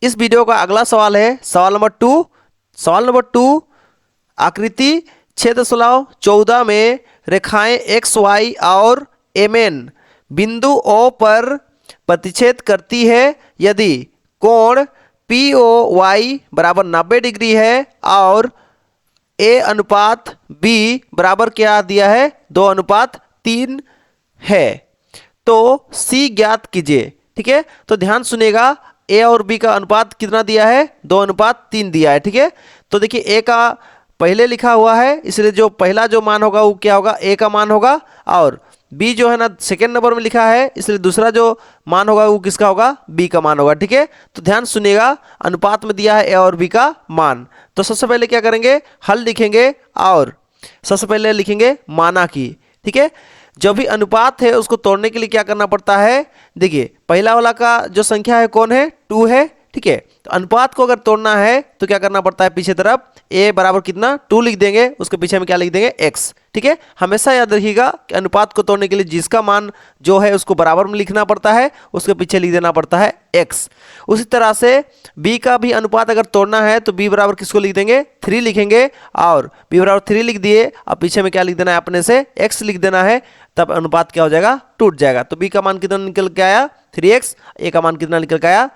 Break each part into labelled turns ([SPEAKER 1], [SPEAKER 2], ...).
[SPEAKER 1] इस वीडियो का अगला सवाल है सवाल नंबर 2। सवाल नंबर 2, आकृति 6.14 में रेखाएं एक्स वाई और एम एन बिंदु ओ पर प्रतिच्छेद करती है यदि कोण पी ओ वाई बराबर 90 डिग्री है और ए अनुपात बी बराबर क्या दिया है 2:3 है, तो सी ज्ञात कीजिए। ठीक है, तो ध्यान सुनिएगा, ए और बी का अनुपात कितना दिया है 2:3 दिया है। ठीक है, तो देखिए ए का पहले लिखा हुआ है, इसलिए जो पहला जो मान होगा वो क्या होगा, ए का मान होगा, और बी जो है ना सेकेंड नंबर में लिखा है, इसलिए दूसरा जो मान होगा वो किसका होगा, बी का मान होगा। ठीक है, तो ध्यान सुनिएगा, अनुपात में दिया है ए और बी का मान। तो सबसे पहले क्या करेंगे, हल लिखेंगे और सबसे पहले लिखेंगे माना की। ठीक है, जो भी अनुपात है उसको तोड़ने के लिए क्या करना पड़ता है, देखिए पहला वाला का जो संख्या है कौन है, 2 है। ठीक है, तो अनुपात को अगर तोड़ना है तो क्या करना पड़ता है, पीछे तरफ a बराबर कितना 2 लिख देंगे, उसके पीछे में क्या लिख देंगे x। ठीक है, हमेशा याद रखिएगा कि अनुपात को तोड़ने के लिए जिसका मान जो है उसको बराबर में लिखना पड़ता है, उसके पीछे लिख देना पड़ता है x। उसी तरह से b का भी अनुपात अगर तोड़ना है तो b बराबर किसको लिख देंगे, 3 लिखेंगे, और b बराबर 3 लिख दिए, अब पीछे में क्या लिख देना है, अपने से x लिख देना है, तब अनुपात क्या हो जाएगा, टूट जाएगा। तो b का मान कितना निकल के आया 3x, a का मान कितना निकल के आया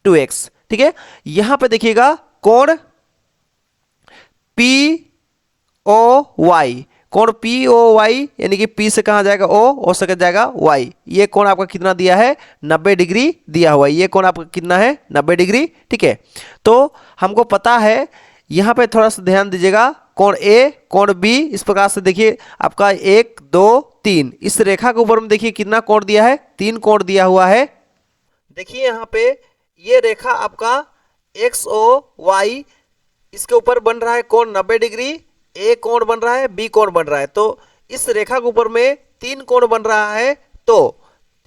[SPEAKER 1] 2x। ठीक है, यहां पे देखिएगा कोण पी ओ वाई, कोण पी ओ वाई यानी कि P से कहां जाएगा O से जाएगा Y, ये कोण आपका कितना दिया है 90 डिग्री दिया हुआ है, ये कोण आपका कितना है 90 डिग्री। ठीक है, तो हमको पता है, यहां पे थोड़ा सा ध्यान दीजिएगा, कोण A कोण B इस प्रकार से देखिए आपका 1 2 3, इस रेखा के ऊपर में देखिए कितना कोण दिया है, 3 कोण दिया हुआ है। देखिए यहाँ पे ये रेखा आपका एक्स ओ वाई, इसके ऊपर बन रहा है कोण 90 डिग्री, ए कोण बन रहा है, बी कोण बन रहा है, तो इस रेखा के ऊपर में 3 कोण बन रहा है। तो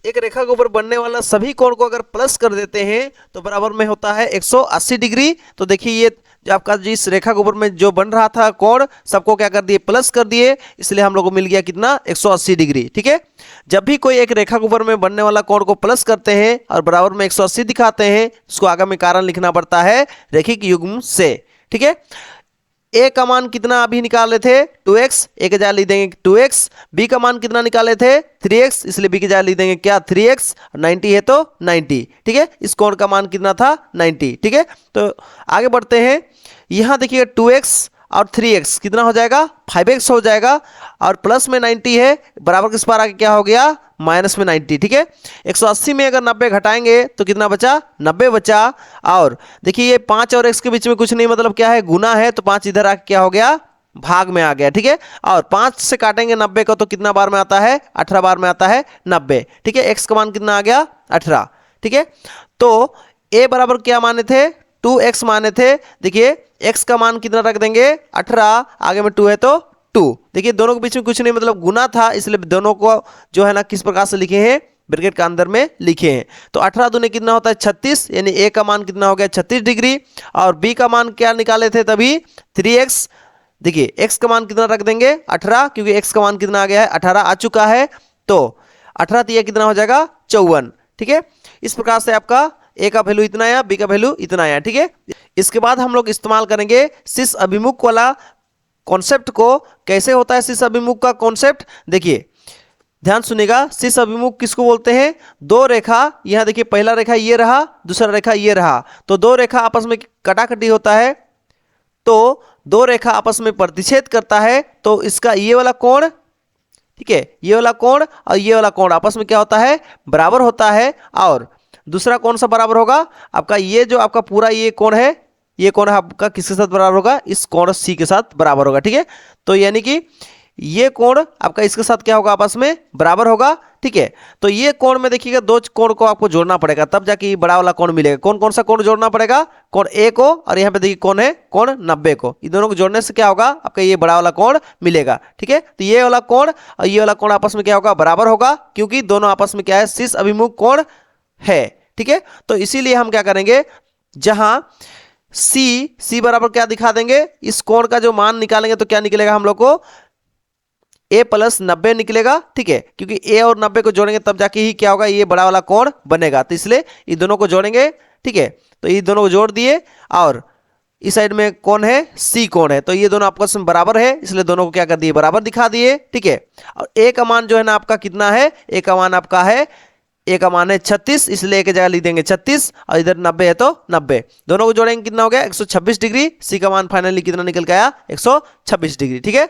[SPEAKER 1] एक रेखा के ऊपर बनने वाला सभी कोण को अगर प्लस कर देते हैं तो बराबर में होता है 180 डिग्री। तो देखिए ये जो आपका जिस रेखा के ऊपर में जो बन रहा था कोण, सबको क्या कर दिए, प्लस कर दिए, इसलिए हम लोग को मिल गया कितना 180 डिग्री। ठीक है, जब भी कोई एक रेखा के ऊपर में बनने वाला कोण को प्लस करते हैं और बराबर में 180 दिखाते हैं, उसको आगे में कारण लिखना पड़ता है रैखिक युग्म से। ठीक है, ए का मान कितना अभी निकाले थे 2x, ए के जगह लिख देंगे 2x, बी का मान कितना निकाले थे 3x, इसलिए बी के जगह लिख देंगे क्या 3x, 90 है तो 90। ठीक है, इस कोण का मान कितना था 90। ठीक है, तो आगे बढ़ते हैं, यहां देखिए 2x और 3x कितना हो जाएगा 5x हो जाएगा, और प्लस में 90 है, बराबर किस पार आगे क्या हो गया माइनस में 90। ठीक है, 180 में अगर 90 घटाएंगे तो कितना बचा 90 बचा, और देखिए ये 5 और x के बीच में कुछ नहीं, मतलब क्या है गुना है, तो 5 इधर आके क्या हो गया भाग में आ गया। ठीक है, और 5 से काटेंगे 90 को तो कितना बार में आता है 18 बार में आता है 90। ठीक है, x का मान कितना आ गया 18। ठीक है, तो a बराबर क्या माने थे 2x माने थे, देखिए x का मान कितना रख देंगे 18, आगे में 2 है तो 2। देखिए दोनों के बीच में कुछ नहीं, मतलब गुना था, इसलिए दोनों को जो है ना किस प्रकार से लिखे हैं, ब्रैकेट के अंदर में लिखे हैं। तो 18 दूने कितना होता है 36, यानी a का मान कितना हो गया 36 डिग्री, और b का मान क्या निकाले थे तभी 3x। देखिए x का मान कितना रख देंगे 18, क्योंकि x का मान कितना आ गया है 18 आ चुका है, तो 18 तो यह कितना हो जाएगा 54। ठीक है, इस प्रकार से आपका ए का वैल्यू इतना आया, बी का वैल्यू इतना आया। ठीक है, इसके बाद हम लोग इस्तेमाल करेंगे शीर्ष अभिमुख वाला कॉन्सेप्ट को। कैसे होता है शीर्ष अभिमुख का कॉन्सेप्ट, देखिए ध्यान सुनिएगा, शीर्ष अभिमुख किसको बोलते हैं, दो रेखा, यहां देखिए पहला रेखा ये रहा, दूसरा रेखा ये रहा, तो दो रेखा आपस में कटाकटी होता है, तो दो रेखा आपस में प्रतिच्छेद करता है, तो इसका ये वाला कोण, ठीक है, ये वाला कोण और ये वाला कोण आपस में क्या होता है बराबर होता है, और दूसरा कौन सा बराबर होगा आपका, ये जो आपका पूरा ये कोण है, ये कोण आपका किसके साथ बराबर होगा, इस कोण सी के साथ बराबर होगा। ठीक है, तो यानी कि ये कोण आपका इसके साथ क्या होगा आपस में बराबर होगा। ठीक है, तो ये कोण में देखिएगा दो कोण को आपको जोड़ना पड़ेगा, तब जाके ये बड़ा वाला कोण मिलेगा। कौन कौन सा कोण जोड़ना पड़ेगा, कोण ए को, और यहाँ पे देखिए कौन है कोण 90 को, इन दोनों को जोड़ने से क्या होगा आपका ये बड़ा वाला कोण मिलेगा। ठीक है, तो ये वाला कोण और ये वाला कोण आपस में क्या होगा बराबर होगा, क्योंकि दोनों आपस में क्या है शीर्ष अभिमुख कोण है। ठीक है, तो इसीलिए हम क्या करेंगे, जहां सी बराबर क्या दिखा देंगे, इस कोण का जो मान निकालेंगे तो क्या निकलेगा हम लोग को a प्लस 90 निकलेगा। ठीक है, क्योंकि a और 90 को जोड़ेंगे तब जाके ही क्या होगा ये बड़ा वाला कोण बनेगा, तो इसलिए इन दोनों को जोड़ेंगे ठीक है। तो ये दोनों को जोड़ दिए और इस साइड में कौन है, सी कौन है, तो ये दोनों आपस में बराबर है, इसलिए दोनों को क्या कर दिए, बराबर दिखा दिए, ठीक है। और ए का मान जो है ना आपका कितना है, ए का मान आपका है, ए का मान है 36, इसलिए ए की जगह लिख देंगे 36 और इधर 90 है तो 90, दोनों को जोड़ेंगे कितना हो गया 126 डिग्री। सी का मान फाइनली कितना निकल के आया 126 डिग्री, ठीक है।